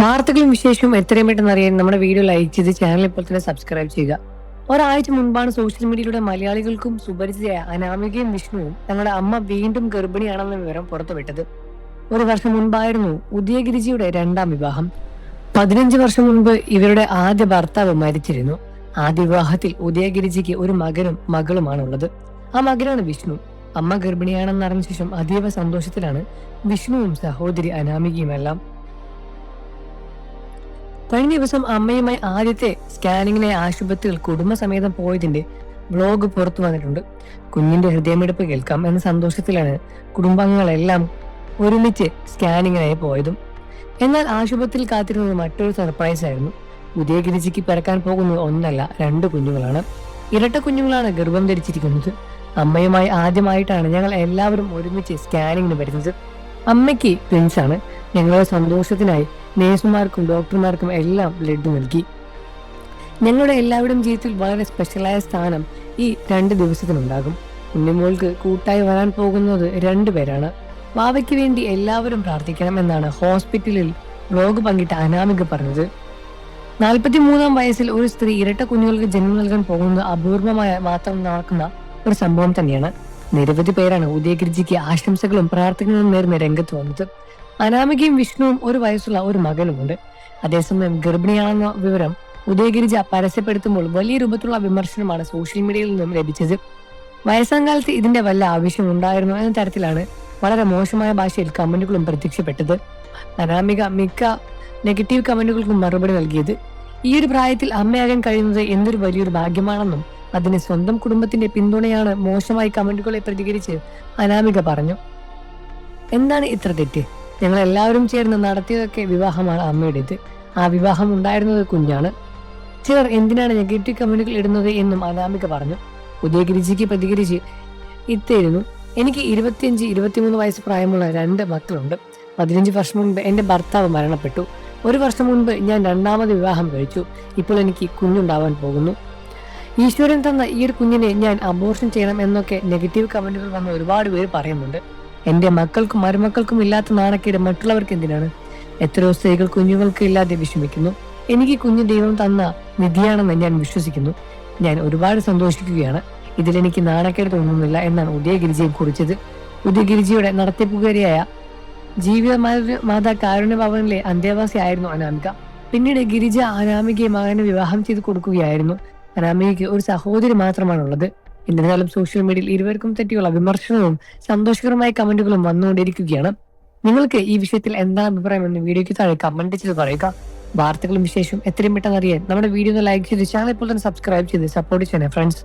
വാർത്തകളും വിശേഷവും എത്രയും പെട്ടെന്ന് അറിയാൻ നമ്മുടെ വീഡിയോ ലൈക്ക് ചെയ്ത് ചാനൽ ഇപ്പോൾ തന്നെ സബ്സ്ക്രൈബ് ചെയ്യുക. ഒരാഴ്ച മുൻപാണ് സോഷ്യൽ മീഡിയയിലൂടെ മലയാളികൾക്കും സുപരിചിതയായ അനാമികയും വിഷ്ണുവും തങ്ങളുടെ അമ്മ വീണ്ടും ഗർഭിണിയാണെന്ന വിവരം പുറത്തുവിട്ടത്. ഒരു വർഷം മുൻപായിരുന്നു ഉദയഗിരിജിയുടെ രണ്ടാം വിവാഹം. 15 വർഷം മുൻപ് ഇവരുടെ ആദ്യ ഭർത്താവ് മരിച്ചിരുന്നു. ആദ്യ വിവാഹത്തിൽ ഉദയഗിരിജിക്ക് ഒരു മകനും മകളുമാണുള്ളത്. ആ മകനാണ് വിഷ്ണു. അമ്മ ഗർഭിണിയാണെന്ന് അറിഞ്ഞ ശേഷം അതീവ സന്തോഷത്തിലാണ് വിഷ്ണുവും സഹോദരി അനാമികയുമെല്ലാം. കഴിഞ്ഞ ദിവസം അമ്മയുമായി ആദ്യത്തെ സ്കാനിങ്ങിനെ ആശുപത്രിയിൽ കുടുംബസമേതം പോയതിന്റെ വ്ലോഗ് പുറത്തു വന്നിട്ടുണ്ട്. കുഞ്ഞിന്റെ ഹൃദയമിടിപ്പ് കേൾക്കാം എന്ന സന്തോഷത്തിലാണ് കുടുംബാംഗങ്ങളെല്ലാം ഒരുമിച്ച് സ്കാനിങ്ങിനായി പോയതും. എന്നാൽ ആശുപത്രിയിൽ കാത്തിരുന്നത് മറ്റൊരു സർപ്രൈസ് ആയിരുന്നു. ഉദയഗിരിജിക്ക് പിറക്കാൻ പോകുന്നത് ഒന്നല്ല, 2 കുഞ്ഞുങ്ങളാണ്. ഇരട്ട കുഞ്ഞുങ്ങളാണ് ഗർഭം ധരിച്ചിരിക്കുന്നത്. അമ്മയുമായി ആദ്യമായിട്ടാണ് ഞങ്ങൾ എല്ലാവരും ഒരുമിച്ച് സ്കാനിങ്ങിന് വരുന്നത്. അമ്മയ്ക്ക് ട്വിൻസ് ആണ്. ഞങ്ങളുടെ സന്തോഷത്തിനായി നേഴ്സുമാർക്കും ഡോക്ടർമാർക്കും എല്ലാം ബ്ലഡ് നൽകി. ഞങ്ങളുടെ എല്ലാവരുടെയും ജീവിതത്തിൽ വളരെ സ്പെഷ്യലായ സ്ഥാനം ഈ 2 ദിവസത്തിനുണ്ടാകും. ഉണ്ണിമോൾക്ക് കൂട്ടായി വരാൻ പോകുന്നത് 2 പേരാണ്. വാവയ്ക്ക് വേണ്ടി എല്ലാവരും പ്രാർത്ഥിക്കണം എന്നാണ് ഹോസ്പിറ്റലിൽ വ്ലോഗ് പങ്കിട്ട അനാമിക പറഞ്ഞത്. 43-ാം വയസ്സിൽ ഒരു സ്ത്രീ ഇരട്ട കുഞ്ഞുങ്ങൾക്ക് ജന്മം നൽകാൻ പോകുന്നത് അപൂർവമായ മാത്രം നടക്കുന്ന ഒരു സംഭവം തന്നെയാണ്. നിരവധി പേരാണ് ഉദയഗിരിജിക്ക് ആശംസകളും പ്രാർത്ഥനകളും നേർന്ന് രംഗത്ത് വന്നത്. അനാമികയും വിഷ്ണുവും 1 വയസ്സുള്ള ഒരു മകനുമുണ്ട്. അതേസമയം ഗർഭിണിയാണെന്ന വിവരം ഉദയഗിരിജ പരസ്യപ്പെടുത്തുമ്പോൾ വലിയ രൂപത്തിലുള്ള വിമർശനമാണ് സോഷ്യൽ മീഡിയയിൽ നിന്നും ലഭിച്ചത്. വയസ്സാം കാലത്ത് ഇതിന്റെ വല്ല ആവശ്യം ഉണ്ടായിരുന്നു എന്ന തരത്തിലാണ് വളരെ മോശമായ ഭാഷയിൽ കമന്റുകളും പ്രത്യക്ഷപ്പെട്ടത്. അനാമിക മിക്ക നെഗറ്റീവ് കമന്റുകൾക്കും മറുപടി നൽകിയത് ഈ ഒരു പ്രായത്തിൽ അമ്മയാകാൻ കഴിയുന്നത് എന്തൊരു വലിയൊരു ഭാഗ്യമാണെന്നും അതിന് സ്വന്തം കുടുംബത്തിന്റെ പിന്തുണയാണ് മോശമായി കമന്റുകളെ പ്രതികരിച്ച് അനാമിക പറഞ്ഞു. എന്താണ് ഇത്ര തെറ്റ്? ഞങ്ങൾ എല്ലാവരും ചേർന്ന് നടത്തിയതൊക്കെ വിവാഹമാണ് അമ്മയുടേത്. ആ വിവാഹം ഉണ്ടായിരുന്നത് കുഞ്ഞാണ്. ചിലർ എന്തിനാണ് നെഗറ്റീവ് കമന്റുകൾ ഇടുന്നത് എന്നും അനാമിക പറഞ്ഞു. ഉദയഗിരിജിക്ക് പ്രതികരിച്ച് ഇത്തായിരുന്നു: എനിക്ക് 25-23 വയസ്സ് പ്രായമുള്ള 2 മക്കളുണ്ട്. 15 വർഷം മുൻപ് എന്റെ ഭർത്താവ് മരണപ്പെട്ടു. 1 വർഷം മുൻപ് ഞാൻ 2ാമത് വിവാഹം കഴിച്ചു. ഇപ്പോൾ എനിക്ക് കുഞ്ഞുണ്ടാവാൻ പോകുന്നു. ഈശ്വരൻ തന്ന ഈ ഒരു കുഞ്ഞിനെ ഞാൻ അബോർഷൻ ചെയ്യണം എന്നൊക്കെ നെഗറ്റീവ് കമന്റുകൾ വന്ന ഒരുപാട് പേര് പറയുന്നുണ്ട്. എന്റെ മക്കൾക്കും മരുമക്കൾക്കും ഇല്ലാത്ത നാണക്കേട് മറ്റുള്ളവർക്ക് എന്തിനാണ്? എത്രയോ സ്ത്രീകൾ കുഞ്ഞുങ്ങൾക്ക് ഇല്ലാതെ വിഷമിക്കുന്നു. എനിക്ക് കുഞ്ഞു ദൈവം തന്ന നിധിയാണെന്ന് ഞാൻ വിശ്വസിക്കുന്നു. ഞാൻ ഒരുപാട് സന്തോഷിക്കുകയാണ്. ഇതിലെനിക്ക് നാണക്കേട് തോന്നുന്നില്ല എന്നാണ് ഉദയഗിരിജിയെ കുറിച്ചത്. ഉദയഗിരിജിയുടെ നടത്തിപ്പുകാരിയായ ജീവിതമാതാ കാരുണ്യ ഭവനിലെ അന്തേവാസിയായിരുന്നു അനാമിക. പിന്നീട് ഗിരിജ അനാമികയെ മകനെ വിവാഹം ചെയ്ത് കൊടുക്കുകയായിരുന്നു. അനാമികയ്ക്ക് ഒരു സഹോദരി മാത്രമാണുള്ളത്. എന്നിരുന്നാലും സോഷ്യൽ മീഡിയയിൽ ഇരുവർക്കും തെറ്റിയുള്ള വിമർശനവും സന്തോഷകരമായ കമന്റുകളും വന്നുകൊണ്ടിരിക്കുകയാണ്. നിങ്ങൾക്ക് ഈ വിഷയത്തിൽ എന്താണ് അഭിപ്രായം എന്ന് വീഡിയോയ്ക്ക് താഴെ കമന്റ് ചെയ്ത് പറയുക. വാർത്തകളും വിശേഷവും എത്രയും പെട്ടെന്ന് അറിയാൻ നമ്മുടെ വീഡിയോ ലൈക്ക് ചെയ്ത് ചാനൽ ഇപ്പോൾ തന്നെ സബ്സ്ക്രൈബ് ചെയ്ത് സപ്പോർട്ട് ചെയ്യണേ ഫ്രണ്ട്സ്.